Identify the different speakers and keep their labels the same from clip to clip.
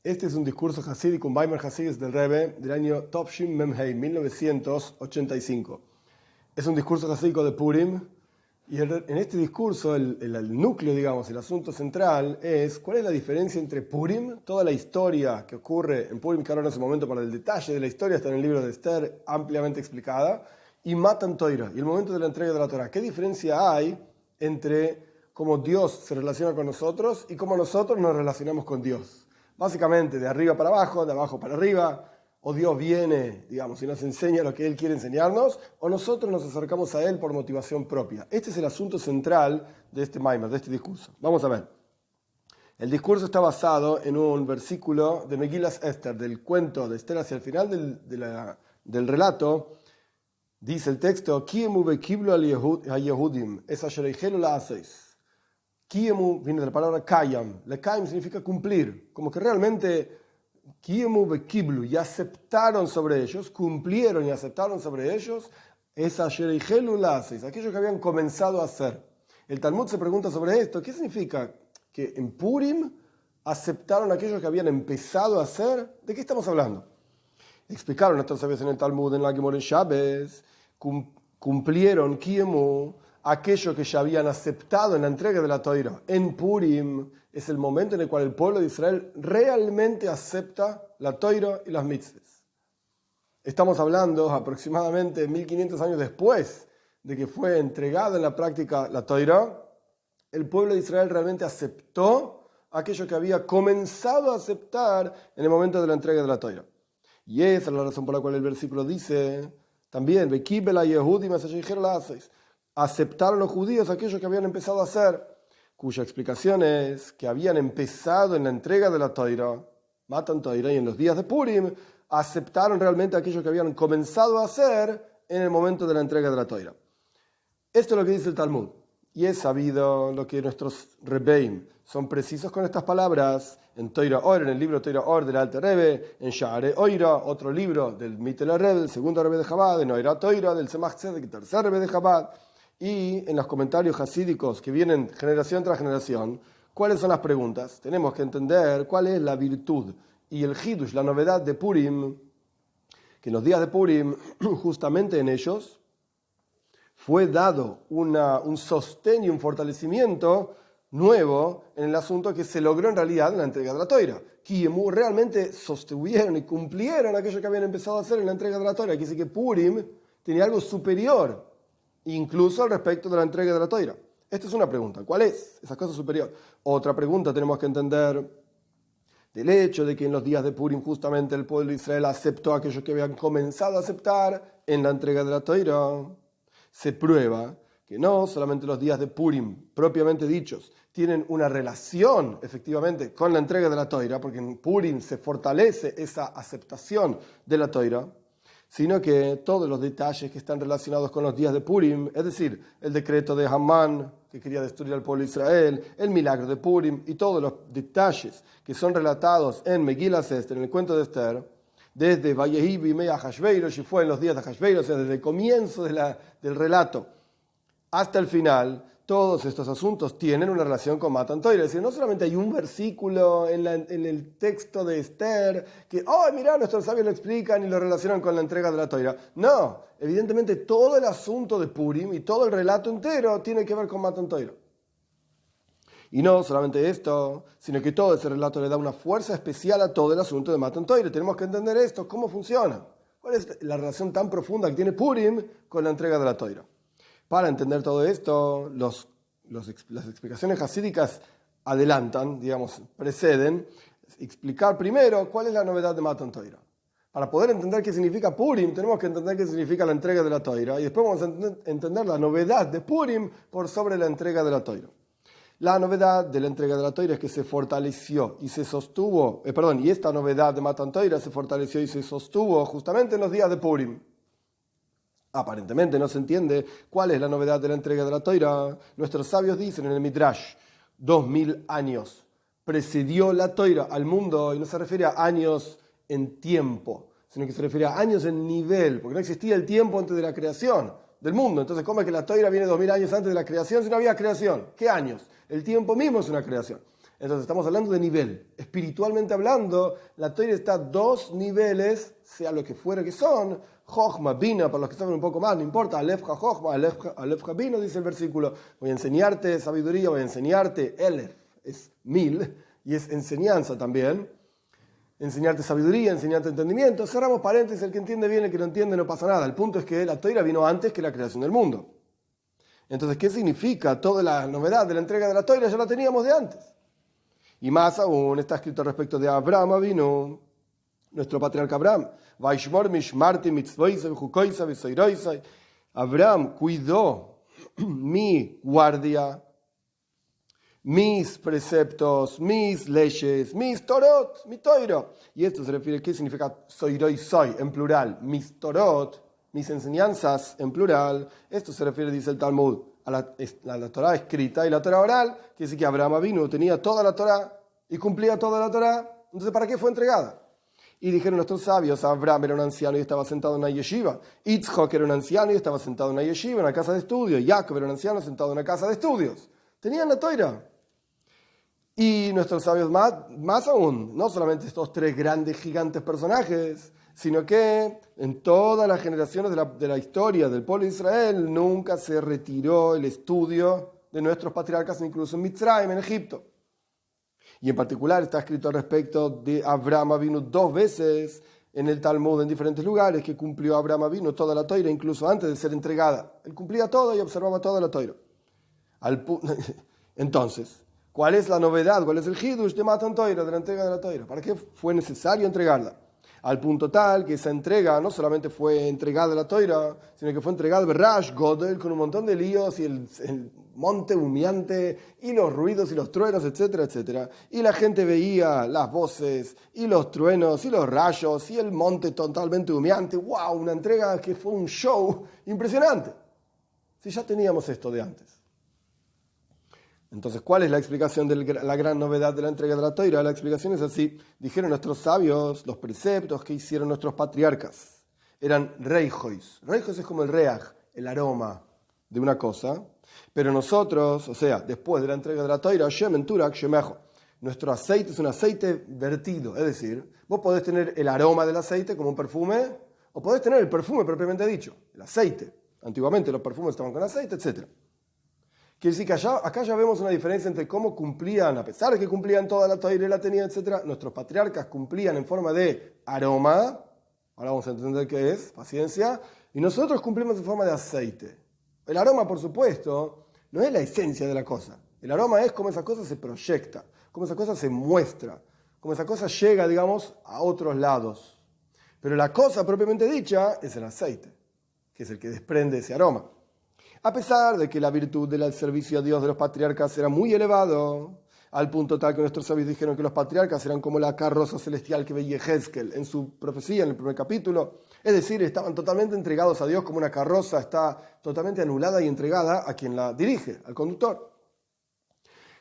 Speaker 1: Este es un discurso hasídico, un Maimer Hasidus del Rebbe del año Tovshin Memhei, 1985. Es un discurso hasídico de Purim y en este discurso el núcleo, digamos, el asunto central es cuál es la diferencia entre Purim, toda la historia que ocurre en Purim, que ahora en ese momento para el detalle de la historia está en el libro de Esther ampliamente explicada, y Matan Torah, y el momento de la entrega de la Torah. ¿Qué diferencia hay entre cómo Dios se relaciona con nosotros y cómo nosotros nos relacionamos con Dios? Básicamente, de arriba para abajo, de abajo para arriba, o Dios viene, digamos, y nos enseña lo que Él quiere enseñarnos, o nosotros nos acercamos a Él por motivación propia. Este es el asunto central de este Maimer, de este discurso. Vamos a ver. El discurso está basado en un versículo de Megillas Esther, del cuento de Esther hacia el final del relato. Dice el texto, Kiemu vekiblu al-Yehudim, es asher eichelu la'aseis. Kiemu viene de la palabra kayam. Lekayam significa cumplir. Como que realmente Kiemu vekiblu, y aceptaron sobre ellos, cumplieron y aceptaron sobre ellos, es asher eichelu la'aseis, aquello que habían comenzado a hacer. El Talmud se pregunta sobre esto. ¿Qué significa que en Purim aceptaron aquello que habían empezado a hacer? ¿De qué estamos hablando? Explicaron estos sabios en el Talmud, en la Gemara en Shabbos, cumplieron Kiemu, aquello que ya habían aceptado en la entrega de la Torah. En Purim es el momento en el cual el pueblo de Israel realmente acepta la Torah y las mitzvahs. Estamos hablando aproximadamente 1500 años después de que fue entregada en la práctica la Torah. El pueblo de Israel realmente aceptó aquello que había comenzado a aceptar en el momento de la entrega de la Torah. Y esa es la razón por la cual el versículo dice también, aceptaron los judíos aquello que habían empezado a hacer, cuya explicación es que habían empezado en la entrega de la Torah, Matan Torah, y en los días de Purim aceptaron realmente aquello que habían comenzado a hacer en el momento de la entrega de la Torah. Esto es lo que dice el Talmud. Y es sabido lo que nuestros Rebbeim son precisos con estas palabras en Torah Or, en el libro Torah Or del Alter Rebbe, en Sha'arei Oira, otro libro del Mittel Rebbe, el segundo Rebbe de Chabad, en Oira Torah del Tzemach Tzedek, el tercer Rebbe de Chabad, y en los comentarios hasídicos que vienen generación tras generación. ¿Cuáles son las preguntas? Tenemos que entender cuál es la virtud y el Hidush, la novedad de Purim, que en los días de Purim, justamente en ellos, fue dado un sostén y un fortalecimiento nuevo en el asunto que se logró en realidad en la entrega de la Torah. Kiemu realmente sostuvieron y cumplieron aquello que habían empezado a hacer en la entrega de la Torah. Quiere decir que Purim tenía algo superior, incluso al respecto de la entrega de la Torah. Esta es una pregunta. ¿Cuál es esa cosa superior? Otra pregunta tenemos que entender del hecho de que en los días de Purim justamente el pueblo de Israel aceptó aquello que habían comenzado a aceptar en la entrega de la Torah. Se prueba que no solamente los días de Purim, propiamente dichos, tienen una relación efectivamente con la entrega de la Torah, porque en Purim se fortalece esa aceptación de la Torah, sino que todos los detalles que están relacionados con los días de Purim, es decir, el decreto de Hamán, que quería destruir al pueblo de Israel, el milagro de Purim y todos los detalles que son relatados en Megillas Esther, en el cuento de Esther, desde Vayehi Bimei Ahashverosh, y fue en los días de Ahashverosh, o sea, desde el comienzo del relato hasta el final, todos estos asuntos tienen una relación con Matan Torah. Es decir, no solamente hay un versículo en el texto de Esther que, mirá, nuestros sabios lo explican y lo relacionan con la entrega de la Torah. No, evidentemente todo el asunto de Purim y todo el relato entero tiene que ver con Matan Torah. Y no solamente esto, sino que todo ese relato le da una fuerza especial a todo el asunto de Matan Torah. Tenemos que entender esto, cómo funciona. ¿Cuál es la relación tan profunda que tiene Purim con la entrega de la Torah? Para entender todo esto, las explicaciones hasídicas adelantan, digamos, preceden, explicar primero cuál es la novedad de Matan Torah. Para poder entender qué significa Purim, tenemos que entender qué significa la entrega de la Torah, y después vamos a entender la novedad de Purim por sobre la entrega de la Torah. La novedad de la entrega de la Torah es que se fortaleció y se sostuvo, y esta novedad de Matan Torah se fortaleció y se sostuvo justamente en los días de Purim. Aparentemente no se entiende cuál es la novedad de la entrega de la Torah. Nuestros sabios dicen en el Midrash, 2000 años precedió la Torah al mundo, y no se refiere a años en tiempo, sino que se refiere a años en nivel, porque no existía el tiempo antes de la creación del mundo. Entonces, ¿cómo es que la Torah viene 2000 años antes de la creación si no había creación? ¿Qué años? El tiempo mismo es una creación. Entonces estamos hablando de nivel. Espiritualmente hablando, la Torah está a 2 niveles, sea lo que fuera que son. Jochma, Bina, para los que saben un poco más, no importa. Alefja Jochma, Alefja Bina, dice el versículo. Voy a enseñarte sabiduría, voy a enseñarte Elef, es 1000, y es enseñanza también. Enseñarte sabiduría, enseñarte entendimiento. Cerramos paréntesis, el que entiende bien, el que no entiende no pasa nada. El punto es que la Torah vino antes que la creación del mundo. Entonces, ¿qué significa toda la novedad de la entrega de la Torah? Ya la teníamos de antes. Y más aún está escrito respecto de Abraham vino nuestro patriarca Abraham. Abraham cuidó mi guardia, mis preceptos, mis leyes, mis torot, mi toiro. Y esto se refiere, ¿qué significa soy en plural? Mis torot, mis enseñanzas en plural. Esto se refiere, dice el Talmud, a la Torah escrita y la Torah oral, que dice que Abraham vino, tenía toda la Torah y cumplía toda la Torah. Entonces, ¿para qué fue entregada? Y dijeron nuestros sabios, Abraham era un anciano y estaba sentado en una yeshiva. Itzhak era un anciano y estaba sentado en una yeshiva, en una casa de estudios. Jacob era un anciano sentado en una casa de estudios. Tenían la Torah. Y nuestros sabios más aún, no solamente estos 3 grandes, gigantes personajes, sino que en todas las generaciones de la historia del pueblo de Israel nunca se retiró el estudio de nuestros patriarcas, incluso en Mitzrayim, en Egipto. Y en particular está escrito al respecto de Abraham Avinu 2 veces en el Talmud, en diferentes lugares, que cumplió Abraham Avinu toda la Torah, incluso antes de ser entregada. Él cumplía todo y observaba toda la Torah. Entonces, ¿cuál es la novedad? ¿Cuál es el hidush de Matan Torah, de la entrega de la Torah? ¿Para qué fue necesario entregarla? Al punto tal que esa entrega no solamente fue entregada a la Torah, sino que fue entregada al Rash Godel con un montón de líos y el monte humeante y los ruidos y los truenos, etcétera, etcétera. Y la gente veía las voces y los truenos y los rayos y el monte totalmente humeante. ¡Wow! Una entrega que fue un show impresionante. Si ya teníamos esto de antes. Entonces, ¿cuál es la explicación de la gran novedad de la entrega de la Torah? La explicación es así. Dijeron nuestros sabios, los preceptos que hicieron nuestros patriarcas eran reijois. Reijois es como el reaj, el aroma de una cosa. Pero nosotros, o sea, después de la entrega de la Torah, nuestro aceite es un aceite vertido. Es decir, vos podés tener el aroma del aceite como un perfume, o podés tener el perfume propiamente dicho, el aceite. Antiguamente los perfumes estaban con aceite, etcétera. Quiere decir que acá ya vemos una diferencia entre cómo cumplían, a pesar de que cumplían toda la Torah y la tenían, etc. Nuestros patriarcas cumplían en forma de aroma, ahora vamos a entender qué es, paciencia, y nosotros cumplimos en forma de aceite. El aroma, por supuesto, no es la esencia de la cosa. El aroma es cómo esa cosa se proyecta, cómo esa cosa se muestra, cómo esa cosa llega, digamos, a otros lados. Pero la cosa propiamente dicha es el aceite, que es el que desprende ese aroma. A pesar de que la virtud del servicio a Dios de los patriarcas era muy elevado, al punto tal que nuestros sabios dijeron que los patriarcas eran como la carroza celestial que veía Hezkel en su profecía, en el primer capítulo. Es decir, estaban totalmente entregados a Dios como una carroza está totalmente anulada y entregada a quien la dirige, al conductor.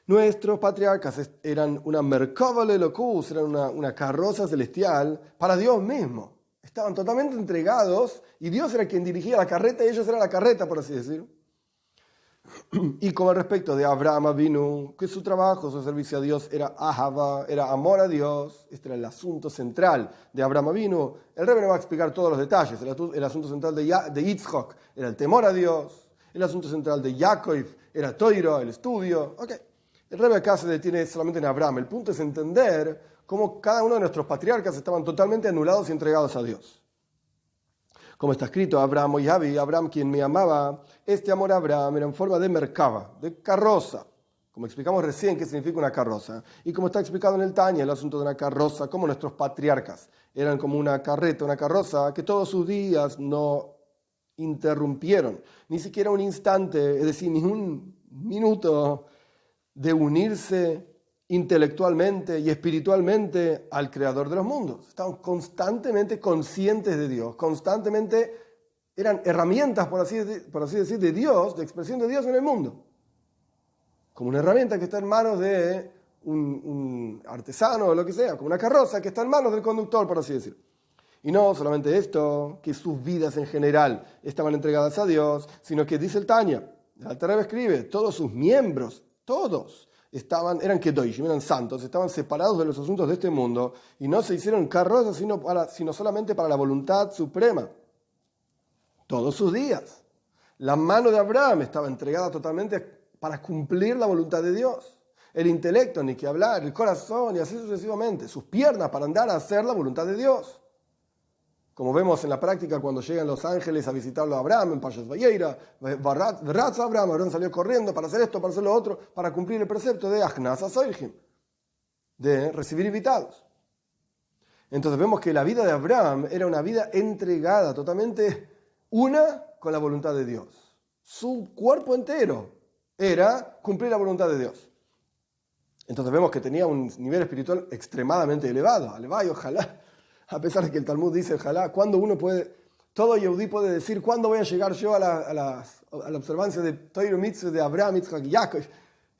Speaker 1: Nuestros patriarcas eran una Merkava Lelocus, eran una carroza celestial para Dios mismo. Estaban totalmente entregados y Dios era quien dirigía la carreta y ellos eran la carreta, por así decir. Y como al respecto de Abraham Avinu, que su trabajo, su servicio a Dios era Ahava, era amor a Dios, este era el asunto central de Abraham Avinu. El Rebbe no va a explicar todos los detalles. El asunto central de Yitzhak era el temor a Dios. El asunto central de Jacob era Toiro, el estudio. Okay. El Rebbe acá se detiene solamente en Abraham. El punto es entender cómo cada uno de nuestros patriarcas estaban totalmente anulados y entregados a Dios. Como está escrito, Abraham y Abraham quien me amaba, este amor a Abraham era en forma de merkava, de carroza. Como explicamos recién qué significa una carroza. Y como está explicado en el Tanya, el asunto de una carroza, como nuestros patriarcas eran como una carreta, una carroza, que todos sus días no interrumpieron, ni siquiera un instante, es decir, ni un minuto de unirse intelectualmente y espiritualmente al Creador de los mundos. Estaban constantemente conscientes de Dios, constantemente eran herramientas, por así decir, de Dios, de expresión de Dios en el mundo. Como una herramienta que está en manos de un artesano o lo que sea, como una carroza que está en manos del conductor, por así decir. Y no solamente esto, que sus vidas en general estaban entregadas a Dios, sino que dice el Tanya, el Alter Rebbe escribe, todos sus miembros, todos, eran kedoshim, eran santos, estaban separados de los asuntos de este mundo y no se hicieron carrozas sino solamente para la voluntad suprema. Todos sus días. La mano de Abraham estaba entregada totalmente para cumplir la voluntad de Dios. El intelecto, ni que hablar, el corazón y así sucesivamente. Sus piernas para andar a hacer la voluntad de Dios. Como vemos en la práctica cuando llegan los ángeles a visitarlo a Abraham en Parshas Vayeira, Abraham salió corriendo para hacer esto, para hacer lo otro, para cumplir el precepto de Achnaz HaSoirchim, de recibir invitados. Entonces vemos que la vida de Abraham era una vida entregada, totalmente una con la voluntad de Dios. Su cuerpo entero era cumplir la voluntad de Dios. Entonces vemos que tenía un nivel espiritual extremadamente elevado. Alevay, ojalá. A pesar de que el Talmud dice, ojalá, cuando uno puede, todo Yehudí puede decir, ¿cuándo voy a llegar yo a la observancia de Torah Mitzvah de Abraham, Yitzhak y Jacob?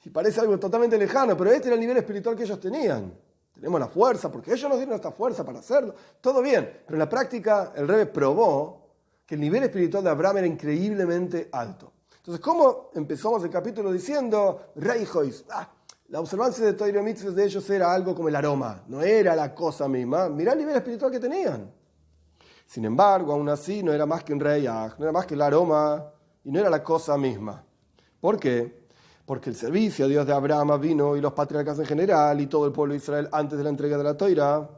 Speaker 1: Y parece algo totalmente lejano, pero este era el nivel espiritual que ellos tenían. Tenemos la fuerza, porque ellos nos dieron esta fuerza para hacerlo. Todo bien, pero en la práctica el Rebbe probó que el nivel espiritual de Abraham era increíblemente alto. Entonces, ¿cómo empezamos el capítulo diciendo, Reijois? La observancia de Torah Mitzvah de ellos era algo como el aroma, no era la cosa misma. Mirá el nivel espiritual que tenían. Sin embargo, aún así, no era más que un reyaj, no era más que el aroma y no era la cosa misma. ¿Por qué? Porque el servicio a Dios de Abraham vino y los patriarcas en general y todo el pueblo de Israel antes de la entrega de la Torah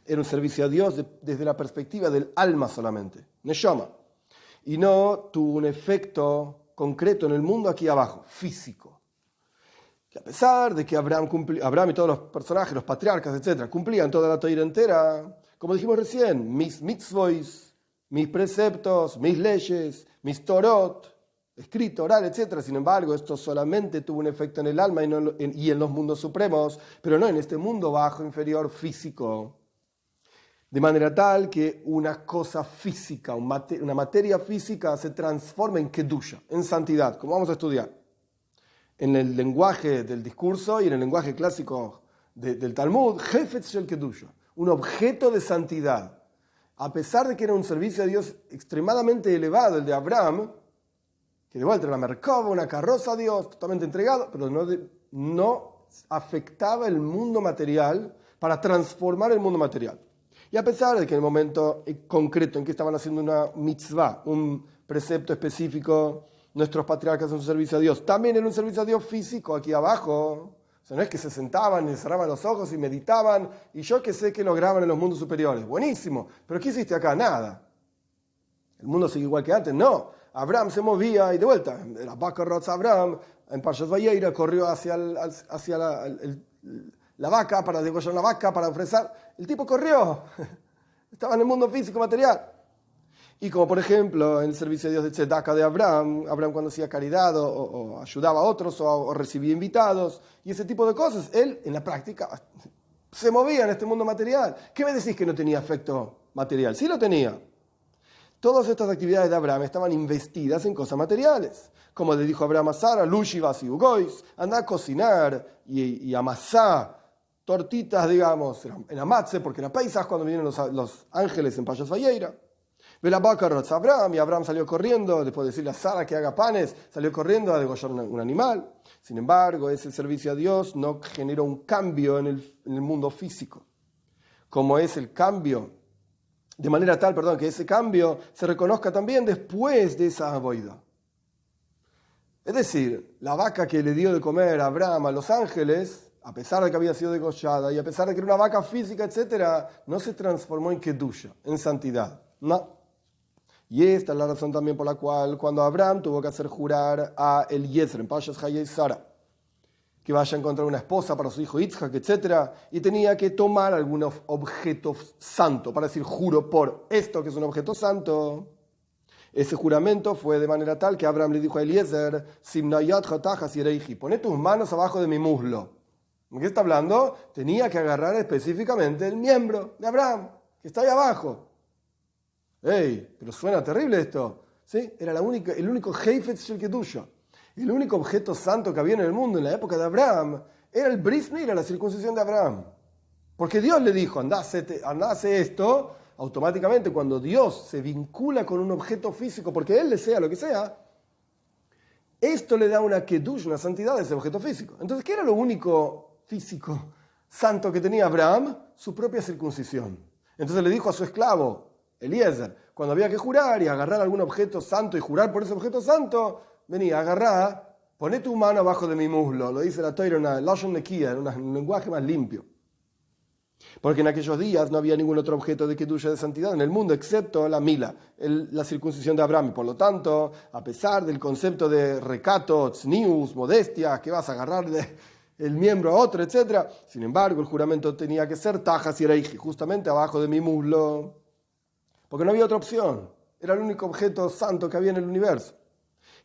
Speaker 1: era un servicio a Dios desde la perspectiva del alma solamente, Neshama. Y no tuvo un efecto concreto en el mundo aquí abajo, físico. Que a pesar de que Abraham y todos los personajes, los patriarcas, etc., cumplían toda la Torah entera, como dijimos recién, mis mitzvos, mis preceptos, mis leyes, mis torot, escrito, oral, etc. Sin embargo, esto solamente tuvo un efecto en el alma y en los mundos supremos, pero no en este mundo bajo, inferior, físico. De manera tal que una cosa física, una materia física se transforma en kedusha, en santidad, como vamos a estudiar. En el lenguaje del discurso y en el lenguaje clásico del Talmud, Hefetz shel Kedusha, un objeto de santidad. A pesar de que era un servicio a Dios extremadamente elevado, el de Abraham, que de vuelta era una merkava, una carroza a Dios, totalmente entregado, pero no afectaba el mundo material para transformar el mundo material. Y a pesar de que en el momento concreto en que estaban haciendo una mitzvah, un precepto específico, nuestros patriarcas en su servicio a Dios, también era un servicio a Dios físico aquí abajo. O sea, no es que se sentaban y cerraban los ojos y meditaban y yo que sé que lograban en los mundos superiores. Buenísimo, pero ¿qué hiciste acá? Nada. El mundo sigue igual que antes. No, Abraham se movía y de vuelta, la vaca Rotz Abraham en Parshas Vayeira corrió hacia la vaca para degollar la vaca, para ofrecer. El tipo corrió, estaba en el mundo físico material. Y como por ejemplo en el servicio de Dios de Tzedaka de Abraham cuando hacía caridad o ayudaba a otros o recibía invitados y ese tipo de cosas, él en la práctica se movía en este mundo material. ¿Qué me decís que no tenía efecto material? Sí lo tenía. Todas estas actividades de Abraham estaban investidas en cosas materiales. Como le dijo Abraham a Sara, Lushivas y Ugois, anda a cocinar y amasar tortitas, digamos, en Amatze, porque era Pesach cuando vinieron los ángeles en Parshas Vayeira. Ve la vaca Rotz Abraham y Abraham salió corriendo, después de decirle a Sara que haga panes, salió corriendo a degollar un animal. Sin embargo, ese servicio a Dios no generó un cambio en el mundo físico. Como es el cambio, de manera tal, que ese cambio se reconozca también después de esa boida. Es decir, la vaca que le dio de comer a Abraham a los ángeles, a pesar de que había sido degollada y a pesar de que era una vaca física, etc., no se transformó en kedusha, en santidad. No. Y esta es la razón también por la cual cuando Abraham tuvo que hacer jurar a Eliezer en Parshas Hayei Sara que vaya a encontrar una esposa para su hijo Yitzhak, etc., y tenía que tomar algún objeto santo para decir juro por esto que es un objeto santo. Ese juramento fue de manera tal que Abraham le dijo a Eliezer, poné tus manos abajo de mi muslo. ¿De qué está hablando? Tenía que agarrar específicamente el miembro de Abraham, que está ahí abajo. ¡Ey! Pero suena terrible esto. ¿Sí? Era el único Heifetz shel Kedusha. El único objeto santo que había en el mundo en la época de Abraham era el Bris Milah, la circuncisión de Abraham. Porque Dios le dijo, andá, hace esto. Automáticamente cuando Dios se vincula con un objeto físico, porque Él le sea lo que sea, Esto le da una kedush, una santidad a ese objeto físico. Entonces, ¿qué era lo único físico santo que tenía Abraham? Su propia circuncisión. Entonces le dijo a su esclavo, Eliezer, cuando había que jurar y agarrar algún objeto santo y jurar por ese objeto santo, vení, agarrá, poné tu mano abajo de mi muslo. Lo dice la Torah en una lashon nekia, en un lenguaje más limpio. Porque en aquellos días no había ningún otro objeto de kedusha, de santidad en el mundo, excepto la mila, la circuncisión de Abraham. Y por lo tanto, a pesar del concepto de recato, tznius, modestia, que vas a agarrarle el miembro a otro, etc., sin embargo, el juramento tenía que ser tajas y reiji, justamente abajo de mi muslo. Porque no había otra opción. Era el único objeto santo que había en el universo.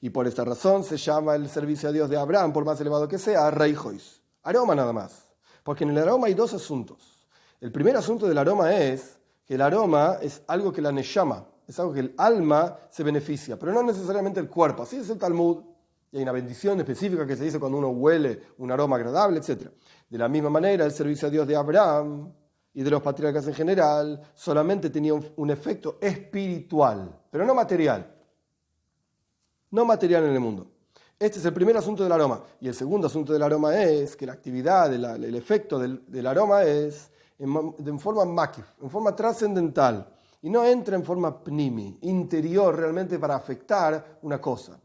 Speaker 1: Y por esta razón se llama el servicio a Dios de Abraham, por más elevado que sea, reijois. Aroma nada más. Porque en el aroma hay dos asuntos. El primer asunto del aroma es que el aroma es algo que la neshama, es algo que el alma se beneficia, pero no necesariamente el cuerpo. Así es el Talmud. Y hay una bendición específica que se dice cuando uno huele un aroma agradable, etc. De la misma manera, el servicio a Dios de Abraham y de los patriarcas en general solamente tenía un efecto espiritual, pero no material. No material en el mundo. Este es el primer asunto del aroma. Y el segundo asunto del aroma es que la actividad, el efecto del aroma es en forma makif, en forma trascendental, y no entra en forma pnimi, interior realmente para afectar una cosa.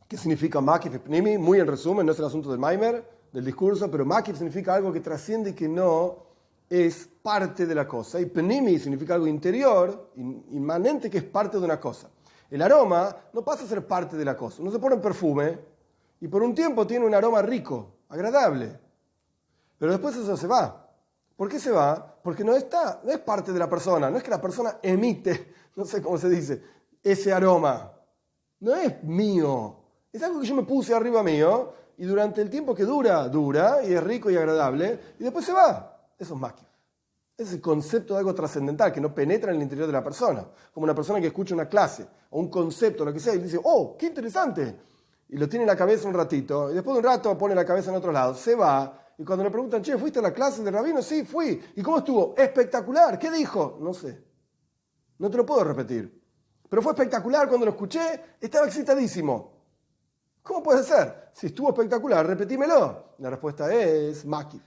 Speaker 1: ¿Qué significa makif y pnimi? Muy en resumen, no es el asunto del Maimer, del discurso, pero makif significa algo que trasciende y que no es parte de la cosa. Y pnimi significa algo interior, inmanente, que es parte de una cosa. El aroma no pasa a ser parte de la cosa. Uno se pone un perfume y por un tiempo tiene un aroma rico, agradable. Pero después eso se va. ¿Por qué se va? Porque no es parte de la persona. No es que la persona emite, no sé cómo se dice, ese aroma. No es mío. Es algo que yo me puse arriba mío y durante el tiempo que dura y es rico y agradable y después se va. Eso es makif. Ese es el concepto de algo trascendental que no penetra en el interior de la persona. Como una persona que escucha una clase o un concepto, lo que sea, y dice, ¡oh, qué interesante! Y lo tiene en la cabeza un ratito y después de un rato pone la cabeza en otro lado. Se va. Y cuando le preguntan, che, ¿fuiste a la clase del rabino? Sí, fui. ¿Y cómo estuvo? Espectacular. ¿Qué dijo? No sé. No te lo puedo repetir. Pero fue espectacular cuando lo escuché, estaba excitadísimo. ¿Cómo puede ser? Si estuvo espectacular, repetímelo. La respuesta es makif.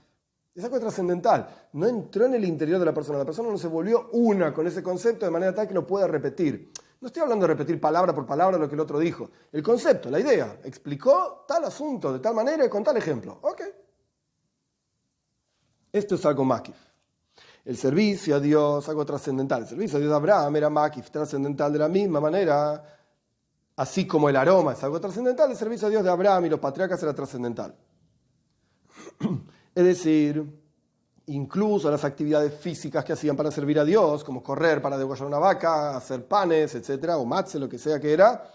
Speaker 1: Es algo trascendental. No entró en el interior de la persona. La persona no se volvió una con ese concepto de manera tal que lo pueda repetir. No estoy hablando de repetir palabra por palabra lo que el otro dijo. El concepto, la idea. Explicó tal asunto de tal manera y con tal ejemplo. Ok. Esto es algo makif. El servicio a Dios, algo trascendental. El servicio a Dios de Abraham era makif, trascendental de la misma manera. Así como el aroma es algo trascendental, el servicio a Dios de Abraham y los patriarcas era trascendental. Es decir, incluso las actividades físicas que hacían para servir a Dios, como correr para degollar una vaca, hacer panes, etcétera, o matze, lo que sea que era,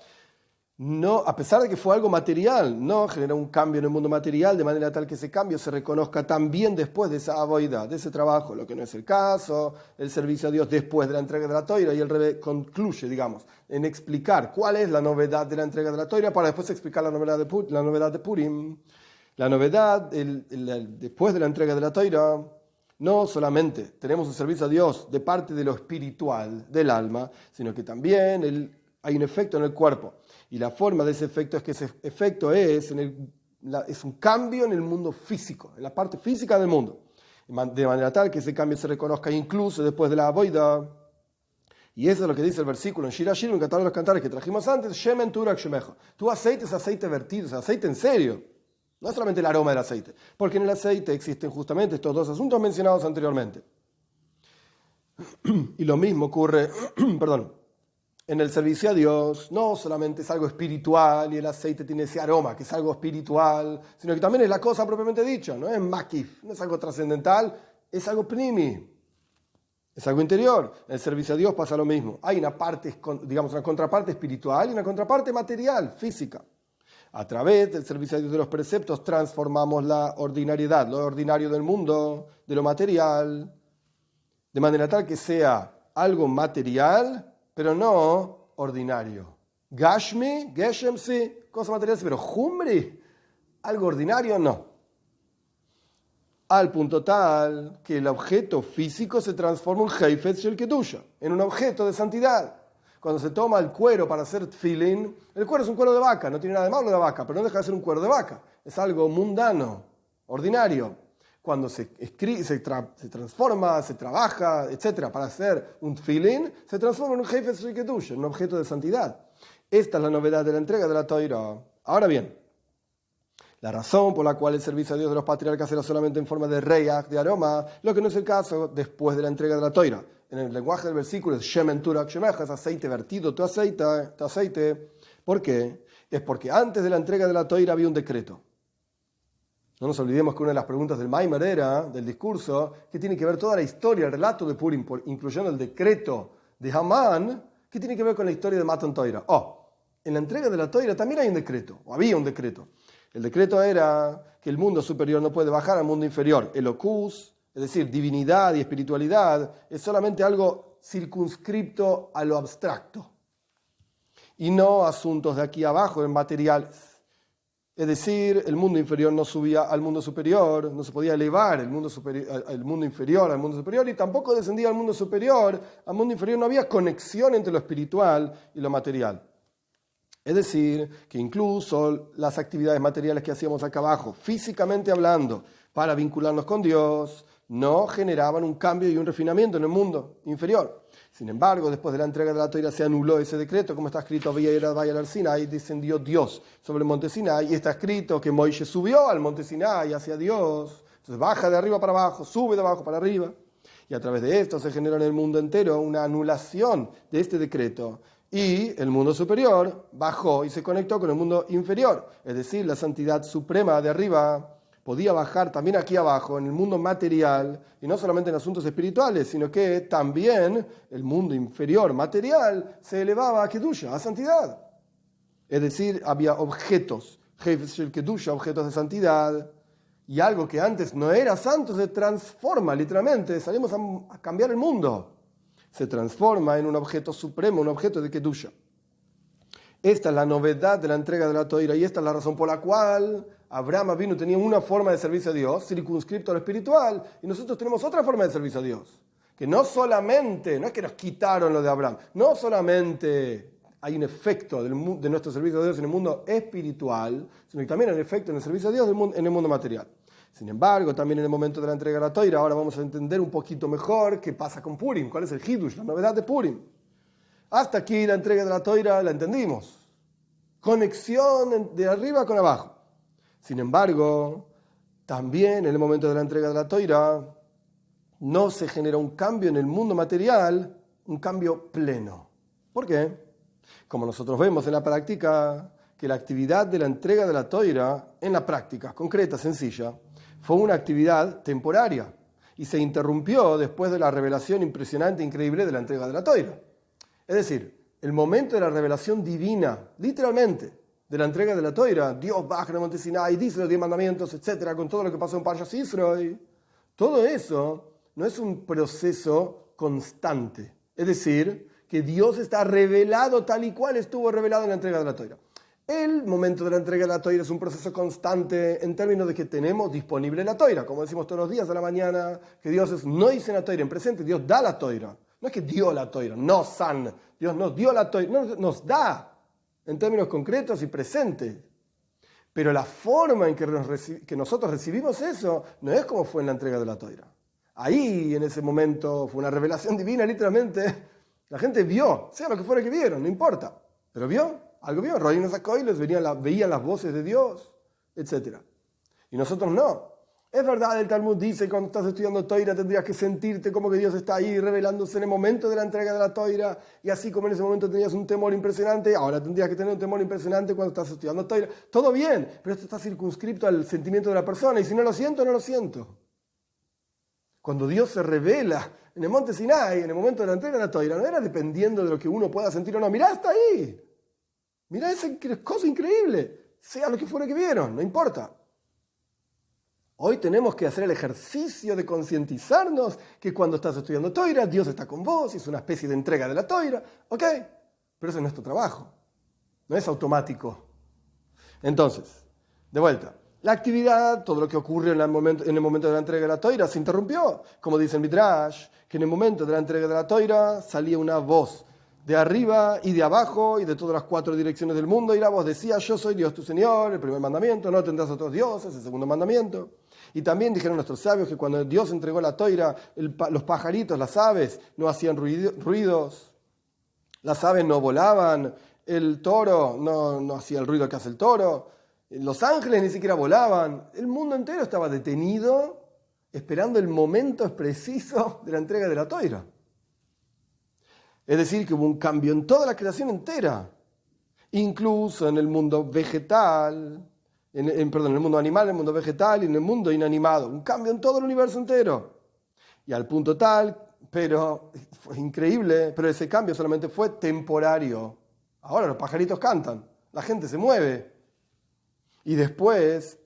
Speaker 1: no, a pesar de que fue algo material, no generó un cambio en el mundo material de manera tal que ese cambio se reconozca también después de esa avoidad, de ese trabajo, lo que no es el caso, el servicio a Dios después de la entrega de la Toira, y el Rebbe concluye, digamos, en explicar cuál es la novedad de la entrega de la Toira para después explicar la novedad de Purim. La novedad, después de la entrega de la Toira, no solamente tenemos un servicio a Dios de parte de lo espiritual, del alma, sino que también hay un efecto en el cuerpo. Y la forma de ese efecto es que ese efecto es un cambio en el mundo físico, en la parte física del mundo. De manera tal que ese cambio se reconozca incluso después de la avoida. Y eso es lo que dice el versículo en Shir Hashir, en Cantar de los Cantares que trajimos antes, Shemen Turak Shemecha. Tu aceite es aceite vertido, es aceite en serio. No es solamente el aroma del aceite, porque en el aceite existen justamente estos dos asuntos mencionados anteriormente. Y lo mismo ocurre, en el servicio a Dios. No solamente es algo espiritual y el aceite tiene ese aroma, que es algo espiritual, sino que también es la cosa propiamente dicha, no es makif, no es algo trascendental, es algo pnimi, es algo interior. En el servicio a Dios pasa lo mismo. Hay una parte, digamos, una contraparte espiritual y una contraparte material, física. A través del servicio a Dios de los preceptos transformamos la ordinariedad, lo ordinario del mundo, de lo material, de manera tal que sea algo material, pero no ordinario. Gashmi, Geshem sí, cosa material, pero Humri, algo ordinario no. Al punto tal que el objeto físico se transforma en Heifetz Shel Kedusha, en un objeto de santidad. cuando se toma el cuero para hacer tefilín, el cuero es un cuero de vaca, no tiene nada de malo de vaca, pero no deja de ser un cuero de vaca. Es algo mundano, ordinario. Cuando se transforma, se trabaja, etc., para hacer un tefilín, se transforma en un jefe de Kedush, en un objeto de santidad. Esta es la novedad de la entrega de la Torá. Ahora bien, la razón por la cual el servicio a Dios de los patriarcas era solamente en forma de reyach, de aroma, lo que no es el caso después de la entrega de la Torá. En el lenguaje del versículo es Shemen Turak Shemecha, es aceite vertido, tu aceite. ¿Por qué? Es porque antes de la entrega de la Torá había un decreto. No nos olvidemos que una de las preguntas del Maimer era, del discurso, que tiene que ver toda la historia, el relato de Purim, incluyendo el decreto de Hamán, que tiene que ver con la historia de Matan Torah. En la entrega de la Torá también hay un decreto, o había un decreto. El decreto era que el mundo superior no puede bajar al mundo inferior. Elokus, es decir, divinidad y espiritualidad, es solamente algo circunscripto a lo abstracto y no asuntos de aquí abajo en materiales. Es decir, el mundo inferior no subía al mundo superior, no se podía elevar el mundo inferior al mundo superior y tampoco descendía al mundo superior. Al mundo inferior no había conexión entre lo espiritual y lo material. Es decir, que incluso las actividades materiales que hacíamos acá abajo, físicamente hablando, para vincularnos con Dios, no generaban un cambio y un refinamiento en el mundo inferior. Sin embargo, después de la entrega de la Torá se anuló ese decreto, como está escrito, al Sinai, descendió Dios sobre el monte Sinai, y está escrito que Moisés subió al monte Sinai hacia Dios. Entonces baja de arriba para abajo, sube de abajo para arriba. Y a través de esto se generó en el mundo entero una anulación de este decreto. Y el mundo superior bajó y se conectó con el mundo inferior. Es decir, la santidad suprema de arriba podía bajar también aquí abajo, en el mundo material, y no solamente en asuntos espirituales, sino que también el mundo inferior material se elevaba a Kedusha, a santidad. Es decir, había objetos, Kedusha, objetos de santidad, y algo que antes no era santo se transforma literalmente, salimos a cambiar el mundo. Se transforma en un objeto supremo, un objeto de Kedusha. Esta es la novedad de la entrega de la Torá y esta es la razón por la cual Abraham Avinu tenía una forma de servicio a Dios, circunscripto a lo espiritual, y nosotros tenemos otra forma de servicio a Dios. Que no solamente, no es que nos quitaron lo de Abraham, no solamente hay un efecto de nuestro servicio a Dios en el mundo espiritual, sino que también hay un efecto en el servicio a Dios en el mundo material. Sin embargo, también en el momento de la entrega de la Torá, ahora vamos a entender un poquito mejor qué pasa con Purim, cuál es el Hidush, la novedad de Purim. Hasta aquí la entrega de la Torá la entendimos. Conexión de arriba con abajo. Sin embargo, también en el momento de la entrega de la Torá no se genera un cambio en el mundo material, un cambio pleno. ¿Por qué? Como nosotros vemos en la práctica, que la actividad de la entrega de la Torá, en la práctica concreta, sencilla, fue una actividad temporaria y se interrumpió después de la revelación impresionante e increíble de la entrega de la Torá. Es decir, el momento de la revelación divina, literalmente, de la entrega de la Torá, Dios baja en el monte Sinai, dice los 10 mandamientos, etc., con todo lo que pasó en Parshas Yisro, todo eso no es un proceso constante. Es decir, que Dios está revelado tal y cual estuvo revelado en la entrega de la Torá. El momento de la entrega de la Torá es un proceso constante en términos de que tenemos disponible la Torá, como decimos todos los días a la mañana, que Dios no dice la Torá en presente, Dios da la Torá. No es que dio la Torá, no san, Dios nos dio la Torá, no, nos da en términos concretos y presentes. Pero la forma en que nosotros recibimos eso no es como fue en la entrega de la Torá. Ahí, en ese momento, fue una revelación divina, literalmente. La gente vio, sea lo que fuera que vieron, no importa. Pero vio, algo vio. Roínos a Coiles, veían las voces de Dios, etc. Y nosotros no. Es verdad, el Talmud dice que cuando estás estudiando Torá tendrías que sentirte como que Dios está ahí revelándose en el momento de la entrega de la Torá, y así como en ese momento tenías un temor impresionante, ahora tendrías que tener un temor impresionante cuando estás estudiando Torá. Todo bien, pero esto está circunscripto al sentimiento de la persona, y si no lo siento, no lo siento. Cuando Dios se revela en el monte Sinai, en el momento de la entrega de la Torá, no era dependiendo de lo que uno pueda sentir o no. Mirá, está ahí. Mirá esa cosa increíble. Sea lo que fuera que vieron, no importa. Hoy tenemos que hacer el ejercicio de concientizarnos que cuando estás estudiando Torá, Dios está con vos, y es una especie de entrega de la Torá. ¿Ok? Pero eso es nuestro trabajo. No es automático. Entonces, de vuelta. La actividad, todo lo que ocurre en el momento de la entrega de la Torá, se interrumpió. Como dice el Midrash, que en el momento de la entrega de la Torá salía una voz de arriba y de abajo y de todas las 4 direcciones del mundo, y la voz decía: yo soy Dios tu Señor, el primer mandamiento, no tendrás otros dioses, el segundo mandamiento. Y también dijeron nuestros sabios que cuando Dios entregó la toira, los pajaritos, las aves, no hacían ruidos, las aves no volaban, el toro no hacía el ruido que hace el toro, los ángeles ni siquiera volaban, el mundo entero estaba detenido esperando el momento preciso de la entrega de la toira. Es decir, que hubo un cambio en toda la creación entera, incluso en el mundo vegetal, en el mundo animal, en el mundo vegetal y en el mundo inanimado. Un cambio en todo el universo entero. Y al punto tal, pero fue increíble, pero ese cambio solamente fue temporario. Ahora los pajaritos cantan, la gente se mueve. Y después,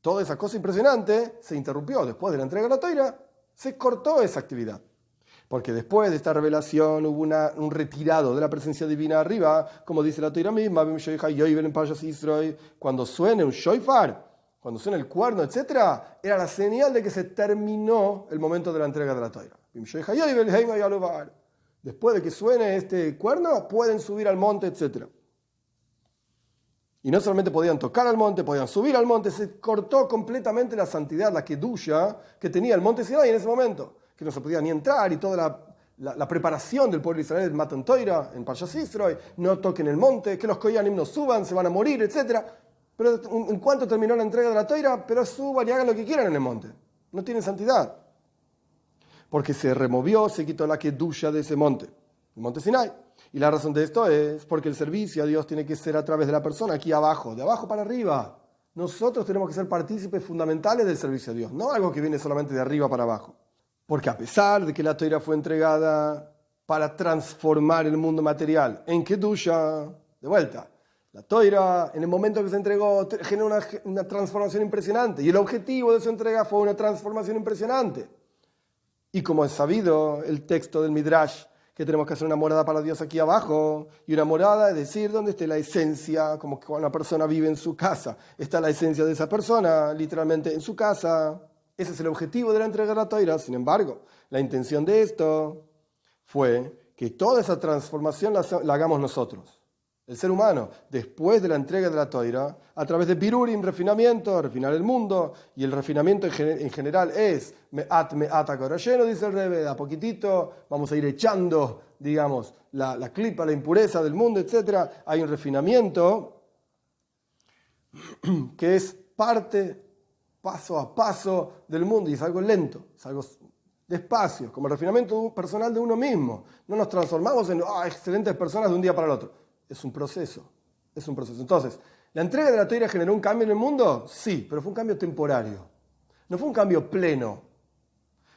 Speaker 1: toda esa cosa impresionante se interrumpió. Después de la entrega de la toira, se cortó esa actividad. Porque después de esta revelación hubo un retirado de la presencia divina arriba, como dice la Torá misma, cuando suene un shofar, cuando suene el cuerno, etc., era la señal de que se terminó el momento de la entrega de la Torá. Después de que suene este cuerno, pueden subir al monte, etc. Y no solamente podían tocar al monte, podían subir al monte, se cortó completamente la santidad, la kedusha que tenía el monte Sinai en ese momento, que no se podía ni entrar, y toda la preparación del pueblo de Israel, Matan Toira, en Parshas Yisro, no toquen el monte, que los koyanim no suban, se van a morir, etc. Pero en cuanto terminó la entrega de la Toira, pero suban y hagan lo que quieran en el monte. No tienen santidad. Porque se removió, se quitó la kedusha de ese monte, el monte Sinai. Y la razón de esto es porque el servicio a Dios tiene que ser a través de la persona aquí abajo, de abajo para arriba. Nosotros tenemos que ser partícipes fundamentales del servicio a Dios, no algo que viene solamente de arriba para abajo. Porque a pesar de que la Toira fue entregada para transformar el mundo material en Kedusha, de vuelta, la Toira en el momento que se entregó generó una transformación impresionante, y el objetivo de su entrega fue una transformación impresionante. Y como es sabido, el texto del Midrash, que tenemos que hacer una morada para Dios aquí abajo, y una morada es decir, donde esté la esencia, como que cuando una persona vive en su casa, está la esencia de esa persona, literalmente en su casa. Ese es el objetivo de la entrega de la Toira. Sin embargo, la intención de esto fue que toda esa transformación la hagamos nosotros, el ser humano, después de la entrega de la Toira, a través de pirurim, refinamiento, refinar el mundo, y el refinamiento en general es me'at akorayeno, dice el Rebbe, a poquitito vamos a ir echando, digamos, la clipa, la impureza del mundo, etc. Hay un refinamiento que es parte, paso a paso del mundo, y es algo lento, es algo despacio, como el refinamiento personal de uno mismo. No nos transformamos en excelentes personas de un día para el otro. Es un proceso, es un proceso. Entonces, ¿la entrega de la Toira generó un cambio en el mundo? Sí, pero fue un cambio temporario. No fue un cambio pleno.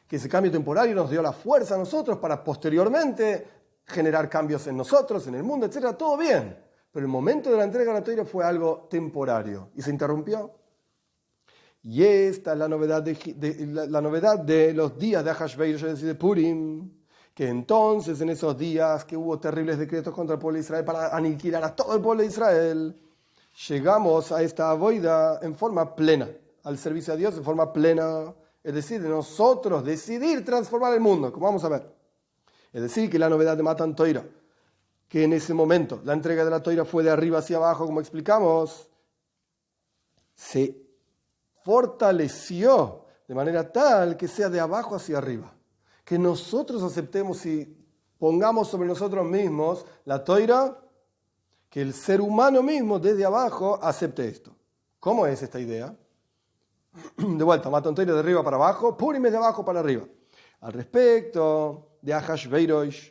Speaker 1: Que ese cambio temporario nos dio la fuerza a nosotros para posteriormente generar cambios en nosotros, en el mundo, etc. Todo bien. Pero el momento de la entrega de la Toira fue algo temporario y se interrumpió. Y esta es la novedad de los días de Ahashverosh, es decir, de Purim, que entonces en esos días que hubo terribles decretos contra el pueblo de Israel para aniquilar a todo el pueblo de Israel, llegamos a esta avoida en forma plena, al servicio a Dios en forma plena, es decir, de nosotros decidir transformar el mundo, como vamos a ver. Es decir, que la novedad de Matan Toira, que en ese momento la entrega de la Toira fue de arriba hacia abajo, como explicamos, se fortaleció de manera tal que sea de abajo hacia arriba. Que nosotros aceptemos y pongamos sobre nosotros mismos la Toira, que el ser humano mismo desde abajo acepte esto. ¿Cómo es esta idea? De vuelta, Matan Toira de arriba para abajo, Purim es de abajo para arriba. Al respecto de Ahashverosh,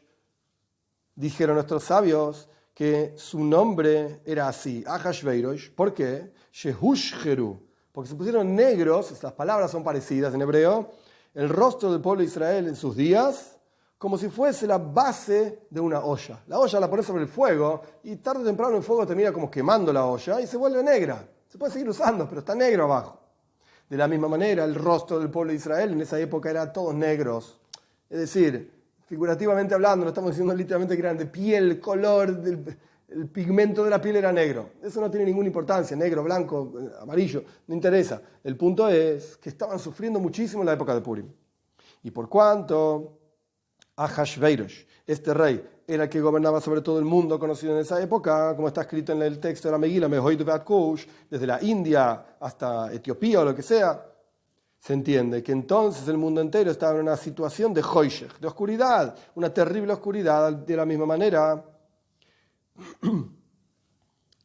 Speaker 1: dijeron nuestros sabios que su nombre era así, Ahashverosh. ¿Por qué? Shehushgeru, porque se pusieron negros, estas palabras son parecidas en hebreo, el rostro del pueblo de Israel en sus días, como si fuese la base de una olla. La olla la pones sobre el fuego y tarde o temprano el fuego termina como quemando la olla y se vuelve negra. Se puede seguir usando, pero está negro abajo. De la misma manera, el rostro del pueblo de Israel en esa época era todos negros. Es decir, figurativamente hablando, no estamos diciendo literalmente que eran de piel, color, el pigmento de la piel era negro. Eso no tiene ninguna importancia, negro, blanco, amarillo, no interesa. El punto es que estaban sufriendo muchísimo en la época de Purim. Y por cuanto Ahashverosh, este rey, era el que gobernaba sobre todo el mundo conocido en esa época, como está escrito en el texto de la Megilá, Mehoid Ve'ad Kush, desde la India hasta Etiopía o lo que sea. Se entiende que entonces el mundo entero estaba en una situación de hoishech, de oscuridad, una terrible oscuridad. De la misma manera,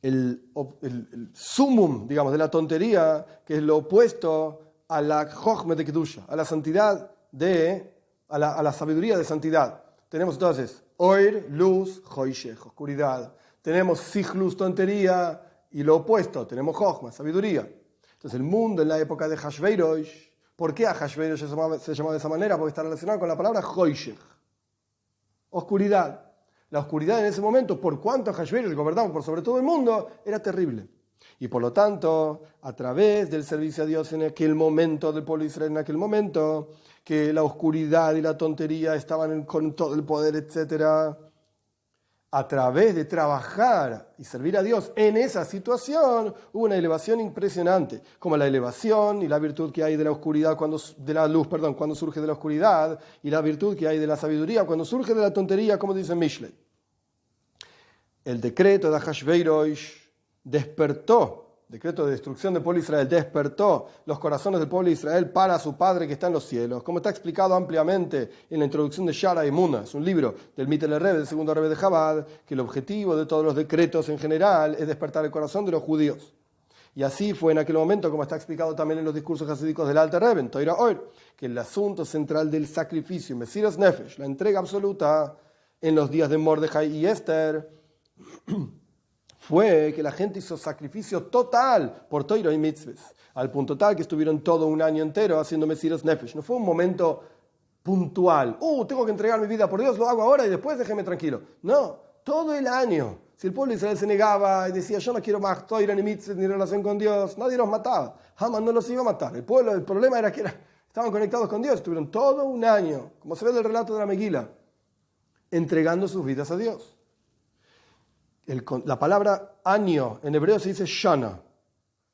Speaker 1: el sumum, digamos, de la tontería, que es lo opuesto a la chochme de kedusha, a la santidad a la sabiduría de santidad. Tenemos entonces oir, luz, hoishech, oscuridad. Tenemos sichlus, tontería, y lo opuesto, tenemos chochma, sabiduría. Entonces el mundo en la época de Hashverosh, ¿por qué a Hashverosh se llamaba de esa manera? Porque está relacionado con la palabra hoishech, oscuridad. La oscuridad en ese momento, por cuanto Hashverosh gobernaba por sobre todo el mundo, era terrible. Y por lo tanto, a través del servicio a Dios en aquel momento, del pueblo de Israel en aquel momento, que la oscuridad y la tontería estaban con todo el poder, etc., a través de trabajar y servir a Dios en esa situación, hubo una elevación impresionante, como la elevación y la virtud que hay de la oscuridad, de la luz, cuando surge de la oscuridad, y la virtud que hay de la sabiduría cuando surge de la tontería, como dice Mishlei. El decreto de Hashverosh decreto de destrucción del pueblo de Israel, despertó los corazones del pueblo de Israel para su Padre que está en los cielos, como está explicado ampliamente en la introducción de Shara Emuna. Es un libro del Mittel Rebbe, del segundo Rebbe de Chabad, que el objetivo de todos los decretos en general es despertar el corazón de los judíos. Y así fue en aquel momento, como está explicado también en los discursos hasídicos del Alter Rebbe, en Toira Oir, que el asunto central del sacrificio, Mesiras Nefesh, la entrega absoluta en los días de Mordejai y Esther, fue que la gente hizo sacrificio total por Torah y mitzvahs, al punto tal que estuvieron todo un año entero haciendo Mesiras Nefesh. No fue un momento puntual. Tengo que entregar mi vida por Dios, lo hago ahora y después déjeme tranquilo. No, todo el año. Si el pueblo de Israel se negaba y decía, yo no quiero más Torah ni mitzvahs ni relación con Dios, nadie los mataba. Jamás no los iba a matar. El problema era que estaban conectados con Dios. Estuvieron todo un año, como se ve del relato de la Megilá, entregando sus vidas a Dios. La palabra año en hebreo se dice shana.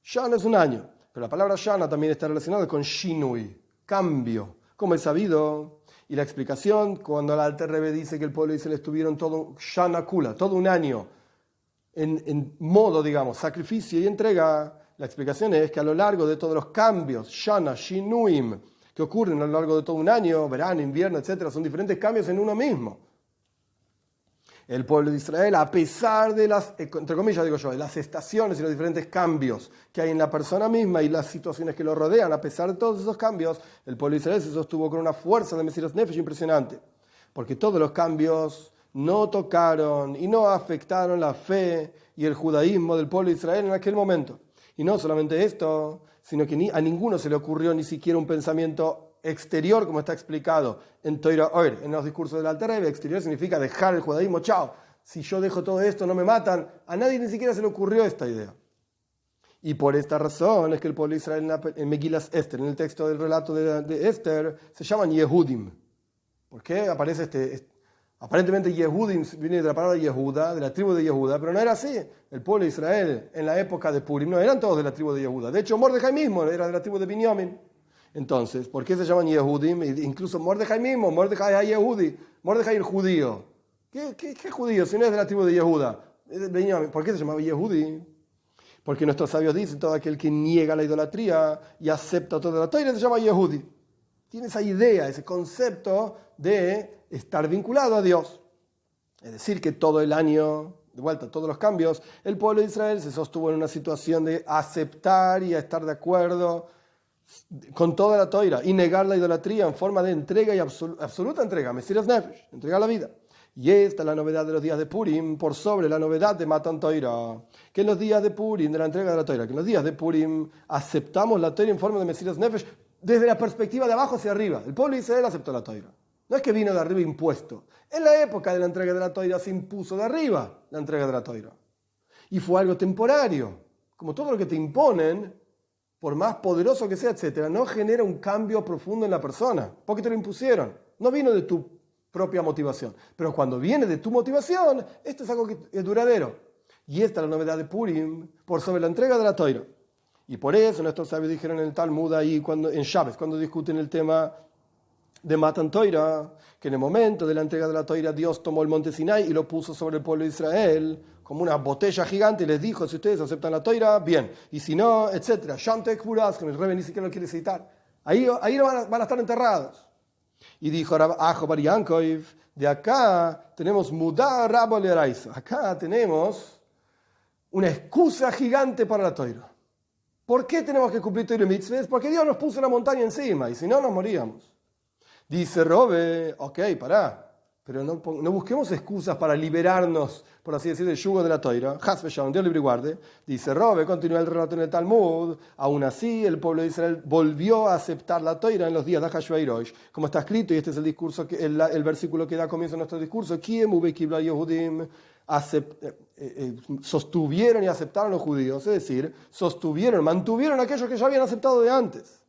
Speaker 1: Shana es un año, pero la palabra shana también está relacionada con shinui, cambio, como es sabido. Y la explicación, cuando el Alter Rebbe dice que el pueblo de Israel estuvieron todo shana kula, todo un año en modo, digamos, sacrificio y entrega, la explicación es que a lo largo de todos los cambios, shana, shinuim, que ocurren a lo largo de todo un año, verano, invierno, etc., son diferentes cambios en uno mismo. El pueblo de Israel, a pesar de las, entre comillas digo yo, de las estaciones y los diferentes cambios que hay en la persona misma y las situaciones que lo rodean, a pesar de todos esos cambios, el pueblo de Israel se sostuvo con una fuerza de Mesiras Nefesh impresionante, porque todos los cambios no tocaron y no afectaron la fe y el judaísmo del pueblo de Israel en aquel momento. Y no solamente esto, sino que a ninguno se le ocurrió ni siquiera un pensamiento exterior, como está explicado en Toira Oir, en los discursos del Alter Rebbe. Exterior significa dejar el judaísmo, chao. Si yo dejo todo esto, no me matan. A nadie ni siquiera se le ocurrió esta idea. Y por esta razón es que el pueblo de Israel en Megilas Esther, en el texto del relato de Esther, se llaman Yehudim. ¿Por qué aparece aparentemente Yehudim viene de la palabra Yehuda, de la tribu de Yehuda, pero no era así. El pueblo de Israel en la época de Purim no eran todos de la tribu de Yehuda. De hecho, Mordejai mismo era de la tribu de Binyamin. Entonces, ¿por qué se llaman Yehudim? Incluso Mordejai mismo, Mordejai es Yehudi, Mordejai el judío. ¿Qué judío? Si no es de la tribu de Yehuda. ¿Por qué se llamaba Yehudi? Porque nuestros sabios dicen, todo aquel que niega la idolatría y acepta toda la Torah se llama Yehudi. Tiene esa idea, ese concepto de estar vinculado a Dios. Es decir, que todo el año, de vuelta, todos los cambios, el pueblo de Israel se sostuvo en una situación de aceptar y estar de acuerdo con toda la Torah y negar la idolatría en forma de entrega y absoluta entrega, Mesiras Nefesh, entregar la vida. Y esta es la novedad de los días de Purim, por sobre la novedad de Matan Torah, que en los días de Purim, de la entrega de la Torah, que en los días de Purim aceptamos la Torah en forma de Mesiras Nefesh desde la perspectiva de abajo hacia arriba. El pueblo de Israel aceptó la Torah. No es que vino de arriba impuesto. En la época de la entrega de la Torah se impuso de arriba la entrega de la Torah. Y fue algo temporario. Como todo lo que te imponen, por más poderoso que sea, etcétera, no genera un cambio profundo en la persona, porque te lo impusieron. No vino de tu propia motivación. Pero cuando viene de tu motivación, esto es algo que es duradero. Y esta es la novedad de Purim por sobre la entrega de la Torah. Y por eso nuestros sabios dijeron en el Talmud ahí, en Shabbat, cuando discuten el tema de Matan Toira, que en el momento de la entrega de la Toira Dios tomó el monte Sinai y lo puso sobre el pueblo de Israel como una botella gigante y les dijo, si ustedes aceptan la Toira, bien, y si no, etc. Shantek Buraz, que el Rebbe ni siquiera lo quiere citar. Ahí van a estar enterrados. Y dijo Ajo Bar Yankov, de acá tenemos Mudá Rabo Leraisa. Acá tenemos una excusa gigante para la Toira. ¿Por qué tenemos que cumplir Toira y Mitzvahs? Porque Dios nos puso una montaña encima y si no nos moríamos. Dice Robe, ok, pará, pero no busquemos excusas para liberarnos, por así decir, del yugo de la Toira. Hasbe Shalom, Dios libre y guarde. Dice Robe, continúa el relato en el Talmud, aún así el pueblo de Israel volvió a aceptar la Toira en los días de Hashveirosh, como está escrito, y este es el discurso, el versículo que da comienzo a nuestro discurso, sostuvieron y aceptaron los judíos, es decir, mantuvieron aquellos que ya habían aceptado de antes.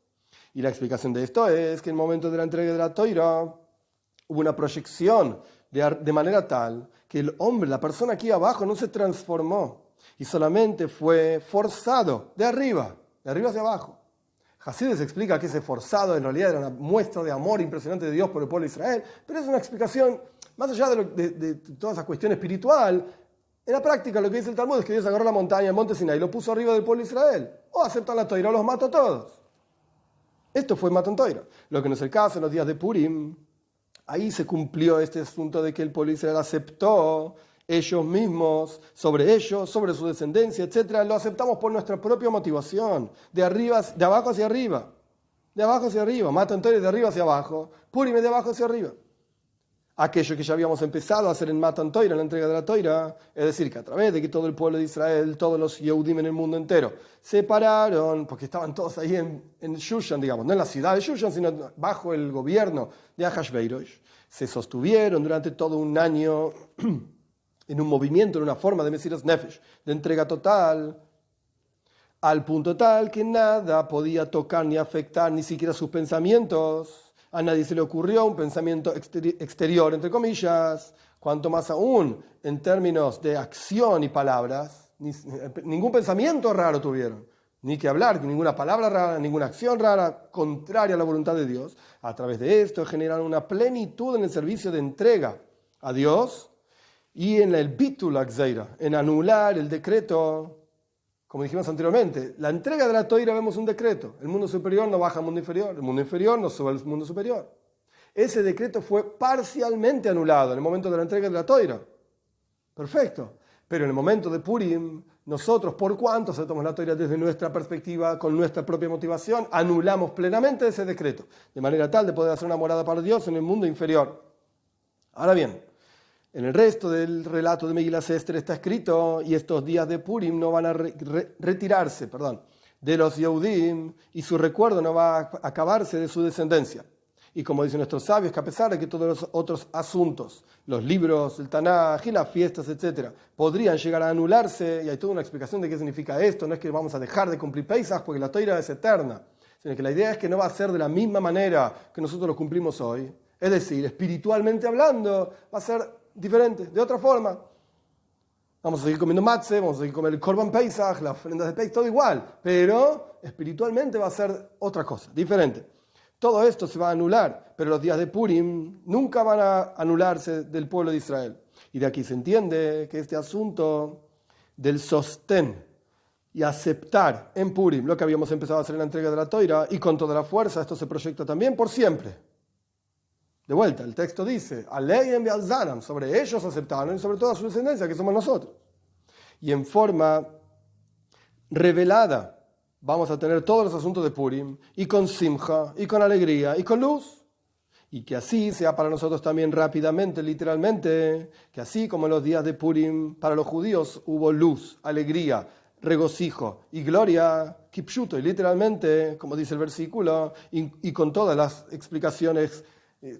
Speaker 1: Y la explicación de esto es que en el momento de la entrega de la Toira hubo una proyección de manera tal que el hombre, la persona aquí abajo, no se transformó y solamente fue forzado de arriba hacia abajo. Hasides explica que ese forzado en realidad era una muestra de amor impresionante de Dios por el pueblo de Israel, pero es una explicación, más allá de toda esa cuestión espiritual, en la práctica lo que dice el Talmud es que Dios agarró la montaña, el monte Sinai, y lo puso arriba del pueblo de Israel. O aceptan la Toira o los mató a todos. Esto fue Matan Toira. Lo que no es el caso en los días de Purim, ahí se cumplió este asunto de que el pueblo de Israel aceptó ellos mismos, sobre ellos, sobre su descendencia, etc. Lo aceptamos por nuestra propia motivación, de abajo hacia arriba. De abajo hacia arriba. Matan Toira de arriba hacia abajo. Purim de abajo hacia arriba. Aquello que ya habíamos empezado a hacer en Matan Toira, en la entrega de la Toira, es decir, que a través de que todo el pueblo de Israel, todos los Yehudim en el mundo entero, se pararon, porque estaban todos ahí en Shushan, digamos, no en la ciudad de Shushan, sino bajo el gobierno de Ahashveirosh, se sostuvieron durante todo un año en un movimiento, en una forma de Mesiras Nefesh, de entrega total, al punto tal que nada podía tocar ni afectar ni siquiera sus pensamientos. A nadie se le ocurrió un pensamiento exterior, entre comillas, cuanto más aún en términos de acción y palabras, ningún pensamiento raro tuvieron, ni que hablar, ninguna palabra rara, ninguna acción rara, contraria a la voluntad de Dios. A través de esto generaron una plenitud en el servicio de entrega a Dios y en el bitul akzeira, en anular el decreto. Como dijimos anteriormente, la entrega de la Toira vemos un decreto. El mundo superior no baja al mundo inferior, el mundo inferior no sube al mundo superior. Ese decreto fue parcialmente anulado en el momento de la entrega de la Toira. Perfecto. Pero en el momento de Purim, nosotros, por cuanto aceptamos la Toira desde nuestra perspectiva, con nuestra propia motivación, anulamos plenamente ese decreto, de manera tal de poder hacer una morada para Dios en el mundo inferior. Ahora bien, en el resto del relato de Megilas Esther está escrito, y estos días de Purim no van a retirarse de los Yehudim, y su recuerdo no va a acabarse de su descendencia. Y como dicen nuestros sabios, que a pesar de que todos los otros asuntos, los libros, el Tanaj y las fiestas, etc., podrían llegar a anularse, y hay toda una explicación de qué significa esto, no es que vamos a dejar de cumplir Pesach porque la Toira es eterna, sino que la idea es que no va a ser de la misma manera que nosotros lo cumplimos hoy. Es decir, espiritualmente hablando, va a ser diferente, de otra forma. Vamos a seguir comiendo matzah, vamos a seguir comiendo el Korban Pesach, las ofrendas de Pesach, todo igual, pero espiritualmente va a ser otra cosa, diferente. Todo esto se va a anular, pero los días de Purim nunca van a anularse del pueblo de Israel. Y de aquí se entiende que este asunto del sostén y aceptar en Purim lo que habíamos empezado a hacer en la entrega de la Toira, y con toda la fuerza, esto se proyecta también por siempre. De vuelta, el texto dice, Aleim ve'alzanam, sobre ellos aceptaron y sobre toda su descendencia, que somos nosotros. Y en forma revelada vamos a tener todos los asuntos de Purim, y con simja, y con alegría, y con luz. Y que así sea para nosotros también rápidamente, literalmente, que así como en los días de Purim para los judíos hubo luz, alegría, regocijo y gloria, kipshuto, y literalmente, como dice el versículo, y con todas las explicaciones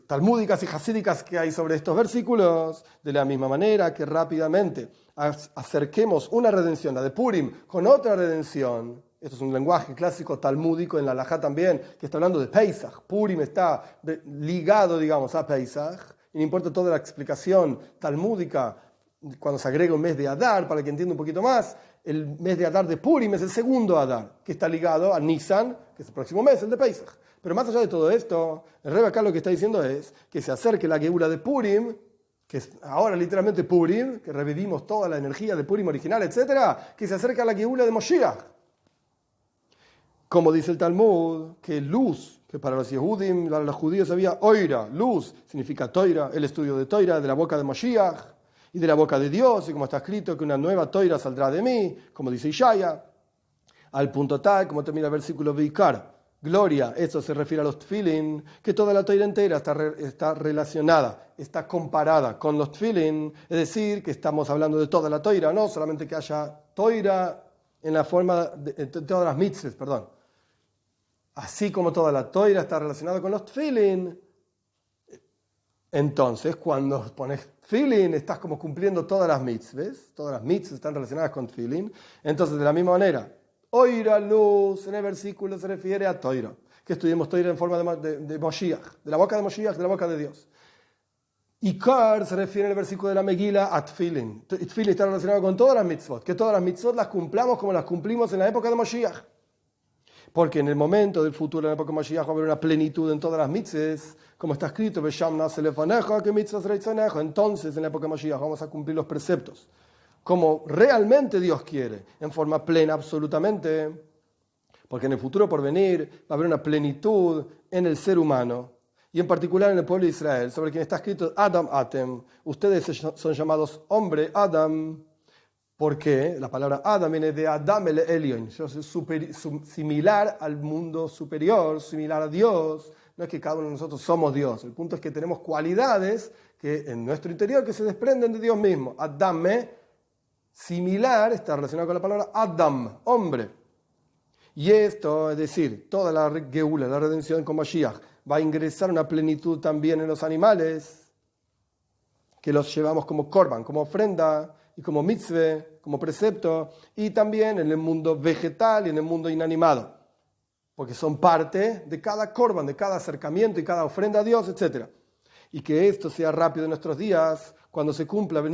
Speaker 1: talmúdicas y hasídicas que hay sobre estos versículos, de la misma manera que rápidamente acerquemos una redención, la de Purim, con otra redención. Esto es un lenguaje clásico talmúdico en la Halajá también, que está hablando de Pesach. Purim está ligado, digamos, a Pesach, y no importa toda la explicación talmúdica cuando se agrega un mes de Adar, para que entienda un poquito más, el mes de Adar de Purim es el segundo Adar, que está ligado a Nisan, que es el próximo mes, el de Pesach. Pero más allá de todo esto, el Rebbe acá lo que está diciendo es que se acerque la Geula de Purim, que es ahora literalmente Purim, que revivimos toda la energía de Purim original, etc., que se acerque a la Geula de Moshiach. Como dice el Talmud, que luz, que para los Yehudim, para los judíos había oira, luz, significa toira, el estudio de toira, de la boca de Moshiach y de la boca de Dios, y como está escrito que una nueva toira saldrá de mí, como dice Ishaya, al punto tal, como termina el versículo Vikar, gloria, eso se refiere a los tfilin, que toda la toira entera está relacionada, está comparada con los tfilin, es decir, que estamos hablando de toda la toira, no solamente que haya toira en la forma de todas las mitzvahs, perdón. Así como toda la toira está relacionada con los tfilin, entonces cuando pones tfilin estás como cumpliendo todas las mitzvahs están relacionadas con tfilin, entonces de la misma manera, oira, luz, en el versículo se refiere a toira, que estudiemos toira en forma de Moshiach, de la boca de Moshiach, de la boca de Dios. Y kar se refiere en el versículo de la Megila a tfilin. Tfilin está relacionado con todas las mitzvot, que todas las mitzvot las cumplamos como las cumplimos en la época de Moshiach. Porque en el momento del futuro, en la época de Mashiach, va a haber una plenitud en todas las mitzvahs, como está escrito, entonces en la época de Mashiach vamos a cumplir los preceptos, como realmente Dios quiere, en forma plena absolutamente, porque en el futuro por venir va a haber una plenitud en el ser humano, y en particular en el pueblo de Israel, sobre quien está escrito Adam Atem, ustedes son llamados hombre Adam. Porque la palabra Adam viene de Adam el Elyon, similar al mundo superior, similar a Dios. No es que cada uno de nosotros somos Dios. El punto es que tenemos cualidades que en nuestro interior que se desprenden de Dios mismo. Adame, similar, está relacionado con la palabra Adam, hombre. Y esto, es decir, toda la Geula, la redención con Mashiach, va a ingresar una plenitud también en los animales, que los llevamos como korban, como ofrenda, y como mitzvah, como precepto, y también en el mundo vegetal y en el mundo inanimado, porque son parte de cada korban, de cada acercamiento y cada ofrenda a Dios, etc. Y que esto sea rápido en nuestros días, cuando se cumpla, se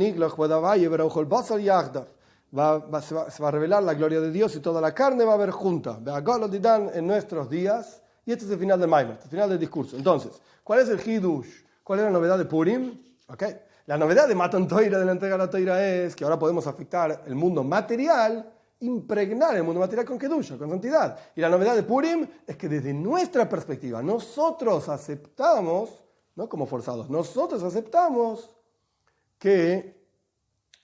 Speaker 1: va a revelar la gloria de Dios y toda la carne va a haber junta, en nuestros días, y este es el final del Maimer, el final del discurso. Entonces, ¿cuál es el Hidush? ¿Cuál es la novedad de Purim? Okay. La novedad de Matan Toira, de la entrega de la Toira, es que ahora podemos afectar el mundo material, impregnar el mundo material con Kedusha, con santidad. Y la novedad de Purim es que desde nuestra perspectiva, nosotros aceptamos, no como forzados, nosotros aceptamos que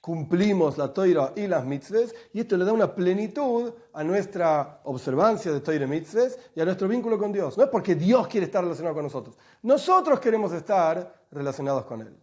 Speaker 1: cumplimos la Toira y las mitzvahs, y esto le da una plenitud a nuestra observancia de Toira y mitzvahs y a nuestro vínculo con Dios. No es porque Dios quiere estar relacionado con nosotros, nosotros queremos estar relacionados con Él.